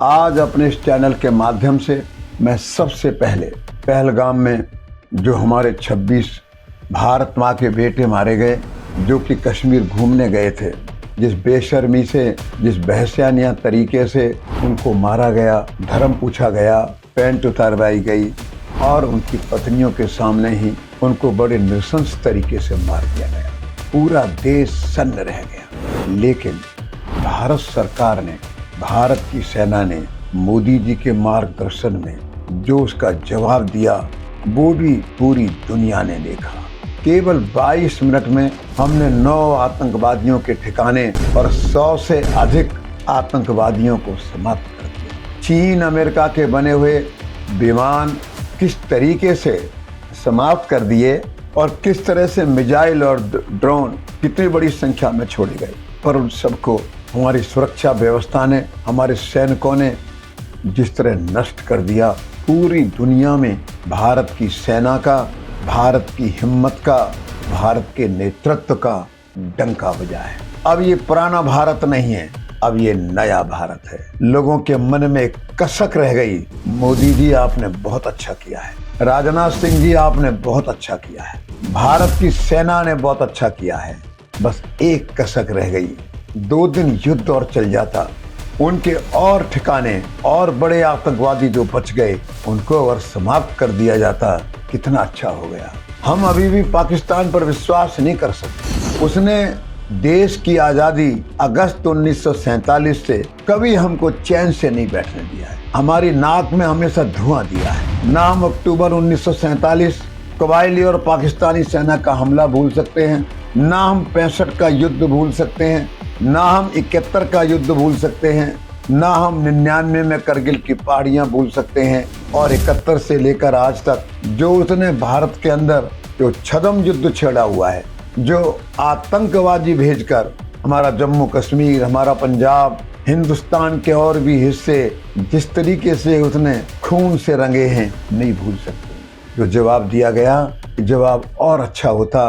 आज अपने इस चैनल के माध्यम से मैं सबसे पहले पहलगाम में जो हमारे 26 भारत माँ के बेटे मारे गए, जो कि कश्मीर घूमने गए थे, जिस बेशर्मी से, जिस बहसियानिया तरीके से उनको मारा गया, धर्म पूछा गया, पैंट उतारवाई गई और उनकी पत्नियों के सामने ही उनको बड़े नृशंस तरीके से मार दिया गया। पूरा देश सन्न रह गया। लेकिन भारत सरकार ने, भारत की सेना ने मोदी जी के मार्गदर्शन में जो उसका जवाब दिया, वो भी पूरी दुनिया ने देखा। केवल 22 मिनट में हमने 9 आतंकवादियों के ठिकाने और 100 से अधिक आतंकवादियों को समाप्त कर दिया। चीन अमेरिका के बने हुए विमान किस तरीके से समाप्त कर दिए और किस तरह से मिसाइल और ड्रोन कितनी बड़ी संख्या में छोड़े गए, पर उन सबको हमारी सुरक्षा व्यवस्था ने, हमारे सैनिकों ने जिस तरह नष्ट कर दिया। पूरी दुनिया में भारत की सेना का, भारत की हिम्मत का, भारत के नेतृत्व का डंका बजा है। अब ये पुराना भारत नहीं है, अब ये नया भारत है। लोगों के मन में एक कसक रह गई। मोदी जी आपने बहुत अच्छा किया है, राजनाथ सिंह जी आपने बहुत अच्छा किया है, भारत की सेना ने बहुत अच्छा किया है। बस एक कसक रह गई, 2 दिन युद्ध और चल जाता, उनके और ठिकाने और बड़े आतंकवादी जो बच गए उनको और समाप्त कर दिया जाता, कितना अच्छा हो गया। हम अभी भी पाकिस्तान पर विश्वास नहीं कर सकते। उसने देश की आज़ादी अगस्त 1947 से कभी हमको चैन से नहीं बैठने दिया है। हमारी नाक में हमेशा धुआं दिया है। ना हम अक्टूबर 1947 कबायली और पाकिस्तानी सेना का हमला भूल सकते हैं, ना हम 65 का युद्ध भूल सकते हैं, ना हम 71 का युद्ध भूल सकते हैं, ना हम 99 में करगिल की पहाड़ियाँ भूल सकते हैं, और 71 से लेकर आज तक जो उसने भारत के अंदर जो छद्म युद्ध छेड़ा हुआ है, जो आतंकवादी भेजकर हमारा जम्मू कश्मीर, हमारा पंजाब, हिंदुस्तान के और भी हिस्से जिस तरीके से उसने खून से रंगे हैं, नहीं भूल सकते। जो जवाब दिया गया, जवाब और अच्छा होता।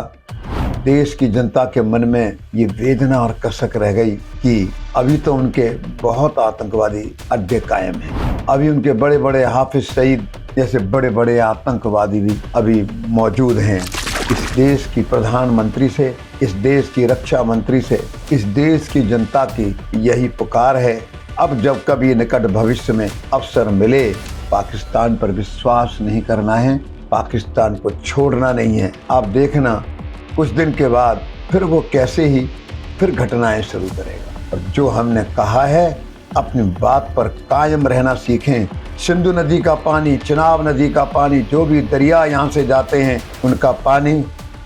देश की जनता के मन में ये वेदना और कसक रह गई कि अभी तो उनके बहुत आतंकवादी अड्डे कायम हैं। अभी उनके बड़े बड़े हाफिज सईद जैसे बड़े बड़े आतंकवादी भी अभी मौजूद हैं। इस देश की प्रधानमंत्री से, इस देश की रक्षा मंत्री से, इस देश की जनता की यही पुकार है। अब जब कभी निकट भविष्य में अवसर मिले, पाकिस्तान पर विश्वास नहीं करना है, पाकिस्तान को छोड़ना नहीं है। आप देखना कुछ दिन के बाद फिर वो कैसे ही फिर घटनाएं शुरू करेगा। और जो हमने कहा है, अपनी बात पर कायम रहना सीखें। सिंधु नदी का पानी, चिनाब नदी का पानी, जो भी दरिया यहाँ से जाते हैं, उनका पानी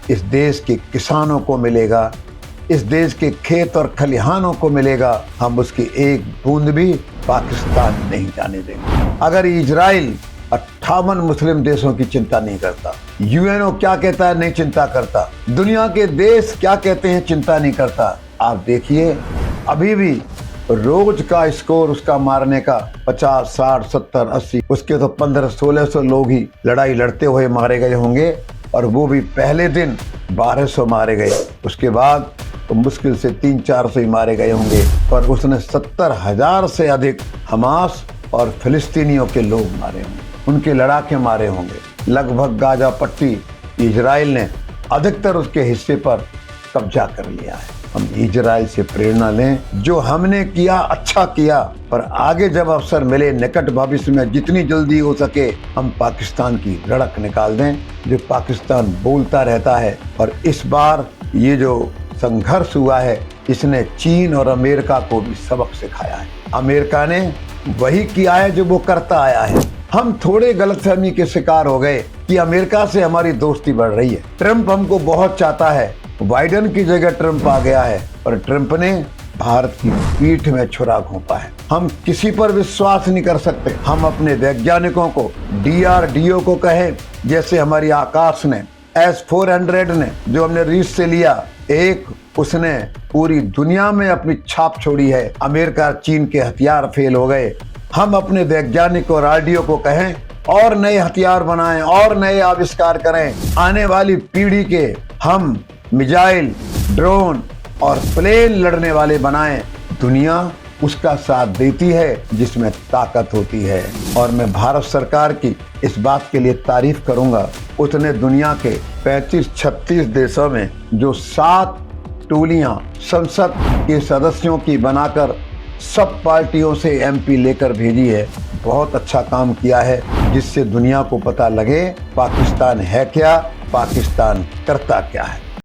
इस देश के किसानों को मिलेगा, इस देश के खेत और खलिहानों को मिलेगा। हम उसकी एक बूंद भी पाकिस्तान नहीं जाने देंगे। अगर इजराइल 58 मुस्लिम देशों की चिंता नहीं करता, यूएनओ क्या कहता है नहीं चिंता करता, दुनिया के देश क्या कहते हैं चिंता नहीं करता, आप देखिए अभी भी रोज का स्कोर उसका मारने का 50, 60, 70, 80, उसके तो 1500-1600 लोग ही लड़ाई लड़ते हुए मारे गए होंगे, और वो भी पहले दिन 1200 मारे गए, उसके बाद तो मुश्किल से 300-400 ही मारे गए होंगे। पर उसने 70,000 से अधिक हमास और फिलिस्तीनियों के लोग मारे होंगे, उनके लड़ाके मारे होंगे। लगभग गाजा पट्टी इजराइल ने अधिकतर उसके हिस्से पर कब्जा कर लिया है। हम इजराइल से प्रेरणा लें, जो हमने किया अच्छा किया, पर आगे जब अवसर मिले निकट भविष्य में जितनी जल्दी हो सके हम पाकिस्तान की रड़क निकाल दें। जो पाकिस्तान बोलता रहता है, और इस बार ये जो संघर्ष हुआ है, इसने चीन और अमेरिका को भी सबक सिखाया है। अमेरिका ने वही किया है जो वो करता आया है। हम थोड़े गलतफहमी के शिकार हो गए कि अमेरिका से हमारी दोस्ती बढ़ रही है, ट्रंप हमको बहुत चाहता है, बाइडेन की जगह ट्रंप आ गया है, और ट्रंप ने भारत की पीठ में छुरा घोंपा है। हम किसी पर विश्वास नहीं कर सकते। हम अपने वैज्ञानिकों को, DRDO को कहें, जैसे हमारी आकाश ने, S-400 ने जो हमने रूस से लिया, एक उसने पूरी दुनिया में अपनी छाप छोड़ी है। अमेरिका चीन के हथियार फेल हो गए। हम अपने वैज्ञानिक और RDO को कहें और नए हथियार बनाएं और नए आविष्कार करें। आने वाली पीढ़ी के हम मिसाइल, ड्रोन और प्लेन लड़ने वाले बनाएं। दुनिया उसका साथ देती है जिसमें ताकत होती है। और मैं भारत सरकार की इस बात के लिए तारीफ करूंगा, उसने दुनिया के 35-36 देशों में जो 7 टोलियां संसद के सदस्यों की बनाकर सब पार्टियों से MP लेकर भेजी है, बहुत अच्छा काम किया है, जिससे दुनिया को पता लगे पाकिस्तान है क्या, पाकिस्तान करता क्या है।